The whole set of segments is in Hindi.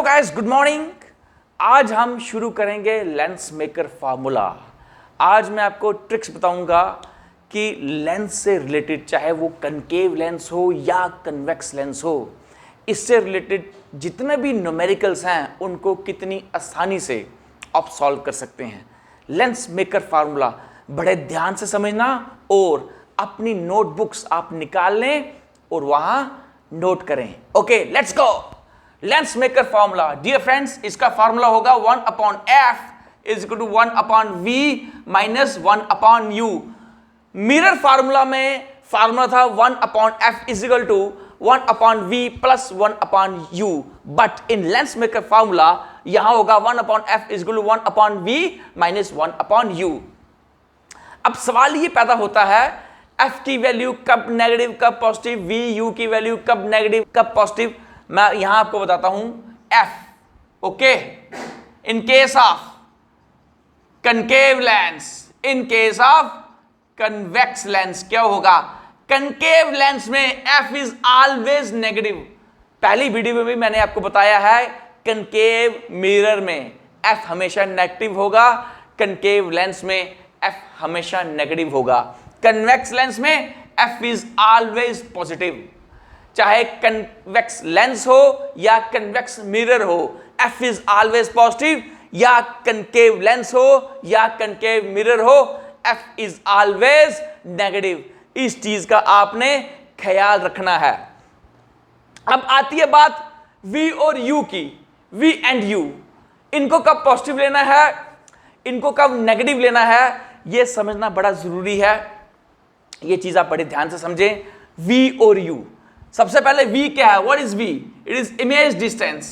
Guys, good morning. आज हम शुरू करेंगे लेंस मेकर फार्मूला। आज मैं आपको ट्रिक्स बताऊंगा कि लेंस से रिलेटेड, चाहे वो कनकेव लेंस हो या कन्वेक्स लेंस हो, इससे रिलेटेड जितने भी न्यूमेरिकल्स हैं उनको कितनी आसानी से आप सॉल्व कर सकते हैं। लेंस मेकर फार्मूला बड़े ध्यान से समझना और अपनी नोटबुक्स आप निकाल लें और वहां नोट करें। Okay, let's go. Lens maker formula, dear friends, इसका फार्मूला होगा 1/f is equal to 1/v minus 1/u। Mirror formula में फार्मूला था 1/f is equal to 1/v plus 1/u, but in lens maker formula यहां होगा 1/f is equal to 1/v minus 1/u। अब सवाल ये पैदा होता है, f की वैल्यू कब नेगेटिव कब पॉजिटिव, vu की वैल्यू कब नेगेटिव कब पॉजिटिव। मैं यहां आपको बताता हूं f, okay. In case of concave lens, in case of convex lens क्या होगा? कनकेव लेंस में f इज ऑलवेज नेगेटिव। पहली वीडियो में भी मैंने आपको बताया है, कनकेव मिरर में f हमेशा नेगेटिव होगा, कनकेव लेंस में f हमेशा नेगेटिव होगा। कन्वेक्स लेंस में f इज ऑलवेज पॉजिटिव। चाहे कन्वेक्स लेंस हो या कन्वेक्स मिरर हो, f इज ऑलवेज पॉजिटिव, या कनकेव लेंस हो या कनकेव मिरर हो, f इज ऑलवेज नेगेटिव। इस चीज का आपने ख्याल रखना है। अब आती है बात v और u की, v एंड u, इनको कब पॉजिटिव लेना है, इनको कब नेगेटिव लेना है, यह समझना बड़ा जरूरी है। यह चीज आप बड़े ध्यान से समझें। v और u, सबसे पहले v क्या है? What is v? It is image distance.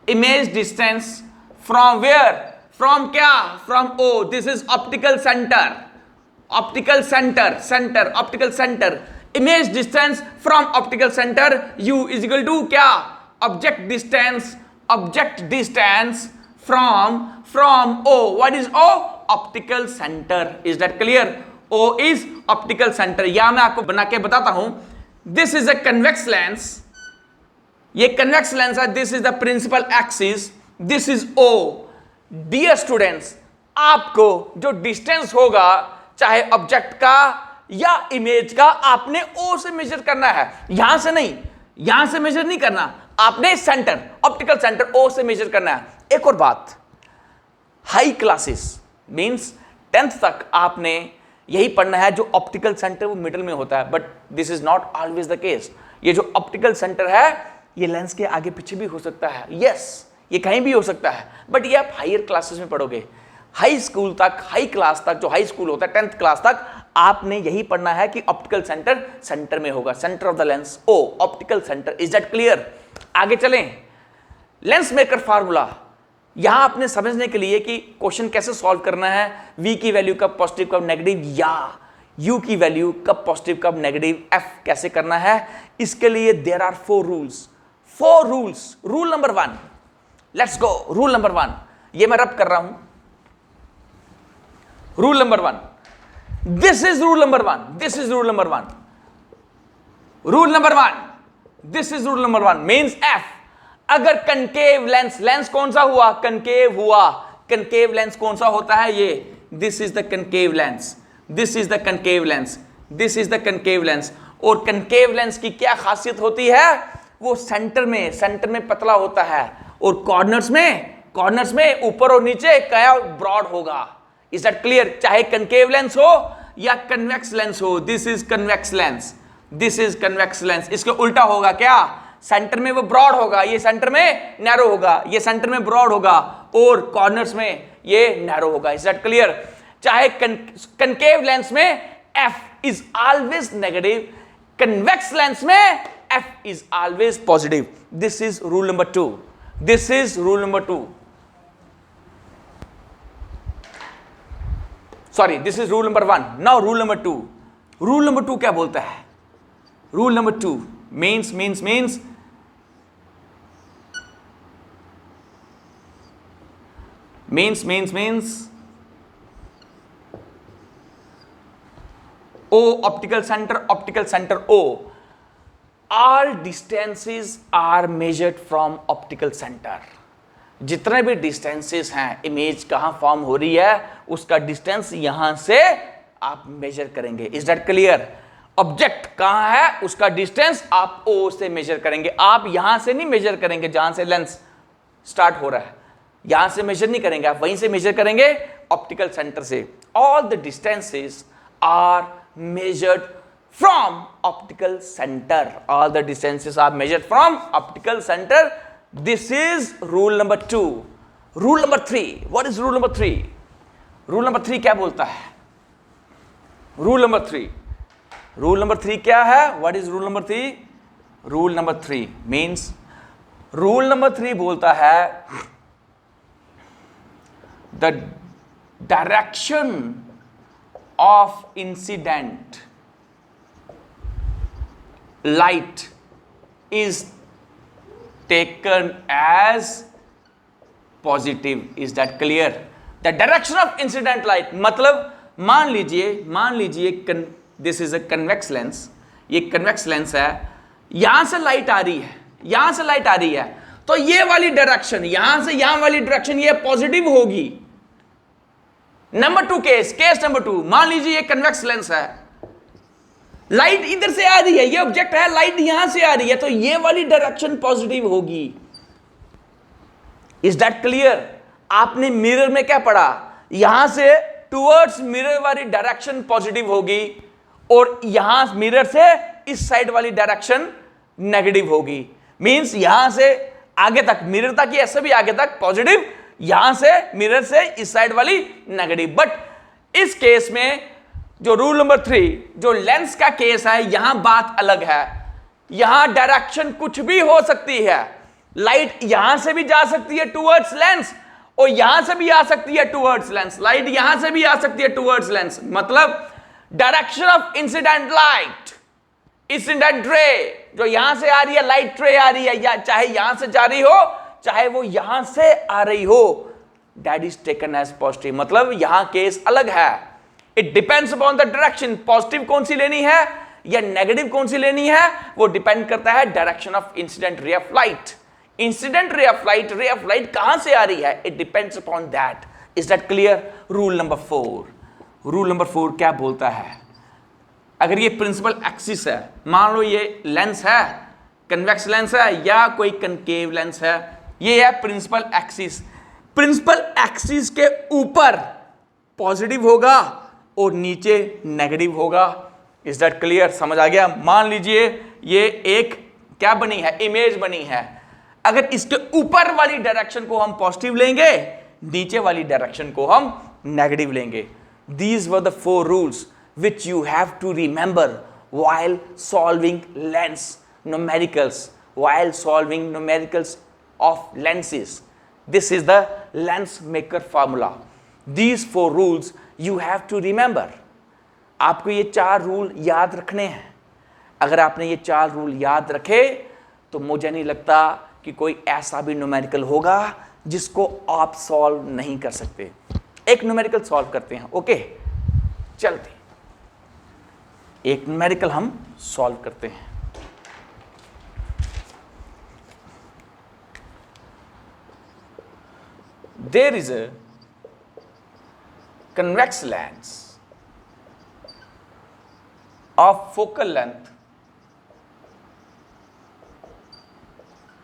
Image distance from where? From क्या? From o। This is optical centre, optical centre, centre optical centre. Image distance from optical centre, u is equal to क्या? Object distance, object distance from o। What is o? Optical centre. Is that clear? o is optical centre. या मैं आपको बना के बताता हूं, this is a convex lens, ये कन्वेक्स लेंस है, this is the principal axis, this is o। Dear students, आपको जो डिस्टेंस होगा, चाहे ऑब्जेक्ट का या इमेज का, आपने o से मेजर करना है, यहां से नहीं, यहां से मेजर नहीं करना, आपने सेंटर, ऑप्टिकल सेंटर o से मेजर करना है। एक और बात, हाई क्लासेस मींस 10th तक आपने यही पढ़ना है, जो ऑप्टिकल सेंटर वो मिडिल में होता है, but this is not always the case. ये जो ऑप्टिकल सेंटर है, ये लेंस के आगे पीछे भी हो सकता है, यस, ये कहीं भी हो सकता है, बट ये आप हायर क्लासेस में पढ़ोगे। हाई स्कूल तक, हाई क्लास तक, जो हाई स्कूल होता है 10th क्लास तक, आपने यही पढ़ना है कि ऑप्टिकल सेंटर सेंटर में होगा, centre of the lens O, optical centre. Is that clear? आगे चलें। लेंस मेकर फार्मूला, यहां आपने समझने के लिए कि क्वेश्चन कैसे सॉल्व करना है, v की वैल्यू कब पॉजिटिव कब नेगेटिव, या u की वैल्यू कब पॉजिटिव कब नेगेटिव, f कैसे करना है, इसके लिए there are 4 rules. 4 rules. Rule number 1, let's go. Rule number 1, ये मैं रब कर रहा हूं। Rule number 1, this is rule number 1, this is rule number 1। Rule number 1, this is rule number 1 means f अगर कनकेव लेंस, लेंस कौन सा हुआ? कनकेव हुआ। कनकेव लेंस कौन सा होता है? ये, this is the concave lens, this is the concave lens, this is the concave lens. और कनकेव लेंस की क्या खासियत होती है? वो सेंटर में पतला होता है, और कॉर्नर्स में ऊपर और नीचे क्या ब्रॉड होगा। Is that clear? चाहे कनकेव लेंस हो या कन्वेक्स लेंस हो, this is convex lens, this is convex lens. इसके उल्टा होगा क्या? सेंटर में वो ब्रॉड होगा, ये सेंटर में नैरो होगा, ये सेंटर में ब्रॉड होगा, और कॉर्नर्स में ये नैरो होगा। Is that clear? चाहे कनकेव लेंस में f is always negative, convex lens में f is always positive. This is rule number 2, this is rule number 2, sorry, this is rule number 1। Now rule number 2। Rule number 2 क्या बोलता है? Rule number 2 means O, optical center O। All distances are measured from optical centre. जितने भी डिस्टेंसेस हैं, इमेज कहां फॉर्म हो रही है उसका डिस्टेंस यहां से आप मेजर करेंगे। Is that clear? ऑब्जेक्ट कहां है उसका डिस्टेंस आप ओ से मेजर करेंगे। आप यहां से नहीं मेजर करेंगे जहां से लेंस स्टार्ट हो रहा है, यहां से मेजर नहीं करेंगे, आप वहीं से मेजर करेंगे ऑप्टिकल सेंटर से। All the distances are measured from optical centre. All the distances are measured from optical centre. This is rule number 2। Rule number 3, what is rule number 3? Rule number 3 क्या बोलता है? रूल नंबर 3, रूल नंबर 3 क्या है? What is rule number 3? Rule number 3 means, rule number 3 बोलता है the direction of incident light is taken as positive. Is that clear? The direction of incident light मतलब मान लीजिए this is a convex lens, ये कन्वेक्स लेंस है, यहां से लाइट आ रही है, यहां से लाइट आ रही है, तो ये वाली डायरेक्शन, यहां से यहां वाली डायरेक्शन ये पॉजिटिव होगी। नंबर 2 केस नंबर 2, मान लीजिए ये कन्वेक्स लेंस है, लाइट इधर से आ रही है, ये ऑब्जेक्ट है, लाइट यहां से आ रही है, तो ये वाली डायरेक्शन पॉजिटिव होगी। Is that clear? आपने मिरर में क्या पढ़ा? यहां से टुवर्ड्स मिरर वाली डायरेक्शन पॉजिटिव होगी और यहां मिरर से इस साइड वाली डायरेक्शन नेगेटिव होगी। मींस यहां से आगे तक, मिरर तक, ये ऐसे भी आगे तक पॉजिटिव, यहां से मिरर से इस साइड वाली नेगेटिव। बट इस केस में जो रूल नंबर 3, जो लेंस का केस है, यहां बात अलग है। यहां डायरेक्शन कुछ भी हो सकती है, लाइट यहां से भी जा सकती है टुवर्ड्स लेंस और यहां से भी आ सकती है टुवर्ड्स लेंस, लाइट यहां से भी आ सकती है टुवर्ड्स लेंस। मतलब direction of incident light, incident ray जो यहां से आ रही है, लाइट रे आ रही है, या चाहे यहां से जा रही हो चाहे वो यहां से आ रही हो, that is taken as positive. मतलब यहां केस अलग है। It depends upon the direction, positive कौन सी लेनी है या नेगेटिव कौन सी लेनी है, वो डिपेंड करता है direction of incident ray of light. Incident ray of light कहां से आ रही है, it depends upon that. Is that clear? Rule number 4, rule number 4 क्या बोलता है? अगर ये प्रिंसिपल एक्सिस है, मान लो ये लेंस है, कन्वेक्स लेंस है या कोई कनकेव लेंस है, ये है प्रिंसिपल एक्सिस। प्रिंसिपल एक्सिस के ऊपर पॉजिटिव होगा और नीचे नेगेटिव होगा। Is that clear? समझ आ गया? मान लीजिए ये एक क्या बनी है, इमेज बनी है। अगर इसके ऊपर वाली डायरेक्शन को हम पॉजिटिव लेंगे, नीचे वाली डायरेक्शन को हम नेगेटिव लेंगे। These were the 4 rules which you have to remember while solving lens numericals, while solving numericals of lenses. This is the lens maker formula. These 4 rules you have to remember. आपको ये 4 रूल याद रखने हैं। अगर आपने ये 4 रूल याद रखे तो मुझे नहीं लगता कि कोई ऐसा भी न्यूमेरिकल होगा जिसको आप सॉल्व नहीं कर सकते। एक न्यूमेरिकल सॉल्व करते हैं, ओके? चलते एक न्यूमेरिकल हम सॉल्व करते हैं। There is a convex lens of focal length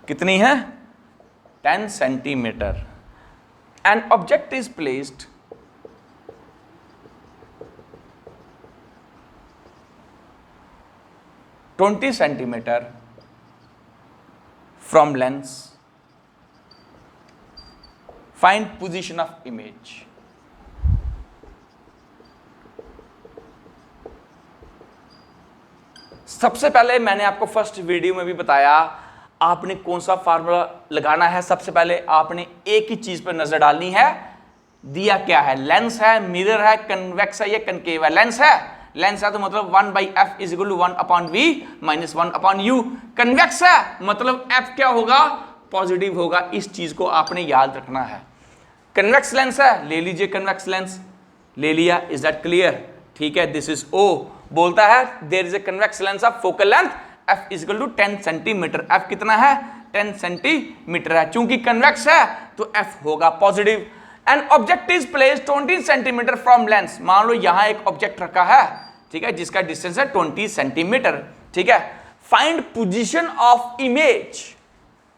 कितनी है? 10 centimetre. An object is placed (20 centimeter) from lens. Find position of image. सबसे पहले मैंने आपको फर्स्ट वीडियो में भी बताया आपने कौन सा फार्मूला लगाना है। सबसे पहले आपने एक ही चीज पर नजर डालनी है। दिया क्या है? लेंस है, मिरर है, कन्वेक्स है या कनकेव है। लेंस है तो मतलब 1/f is equal to 1/v minus 1/u। Convex है मतलब f क्या होगा? पॉजिटिव होगा। इस चीज को आपने याद रखना है। कन्वेक्स लेंस है, ले लीजिए कन्वेक्स लेंस, ले लिया। Is that clear? ठीक है, दिस इज O। बोलता है there is a convex lens of focal length F is equal to 10 centimetre. F कितना है? 10 सेंटीमीटर है। चूंकि कन्वेक्स है तो F होगा positive. And object is place 20 centimetre from lens. मान लो यहां एक ऑब्जेक्ट रखा है, ठीक है, जिसका डिस्टेंस है 20 सेंटीमीटर, ठीक है। Find position of image.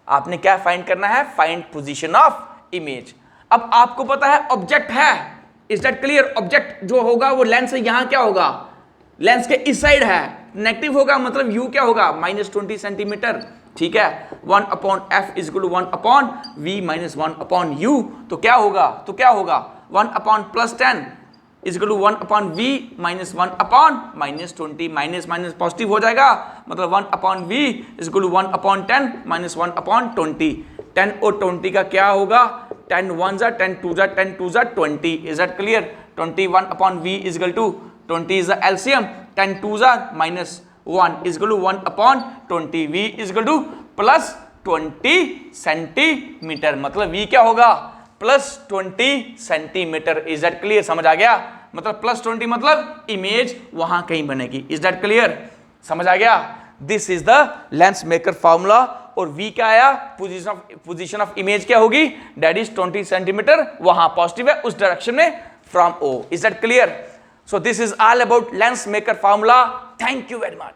आपने क्या फाइंड करना है? Find position of image. अब आपको पता है ऑब्जेक्ट है, इज दैट क्लियर? ऑब्जेक्ट जो होगा वो लेंस से यहां क्या होगा? लेंस के इस साइड है, नेगेटिव होगा, मतलब यू क्या होगा? -20 सेंटीमीटर, ठीक है। 1/f is equal to 1/v minus 1/u। तो क्या होगा? 1/+10 is equal to 1/v minus 1/-20। Minus positive हो जाएगा, मतलब 1/v is equal to 1/10 minus 1/20। 10 और 20 का क्या होगा? 10 1 जा 10 2 जा 10 2 जा 20। Is that clear? 21/v is equal to 20 is the LCM, 10 2 जा minus 1 is equal to 1/20। v is equal to +20 centimetre, मतलब v क्या होगा? +20 सेंटीमीटर। Is that clear? समझ आ गया? मतलब +20 मतलब इमेज वहां कहीं बनेगी। Is that clear? समझ आ गया? This is the lens maker formula. और v क्या आया? पोजीशन ऑफ इमेज क्या होगी? दैट इज 20 सेंटीमीटर, वहां पॉजिटिव है, उस डायरेक्शन में from O। Is that clear? So this is all about lens maker formula. Thank you very much.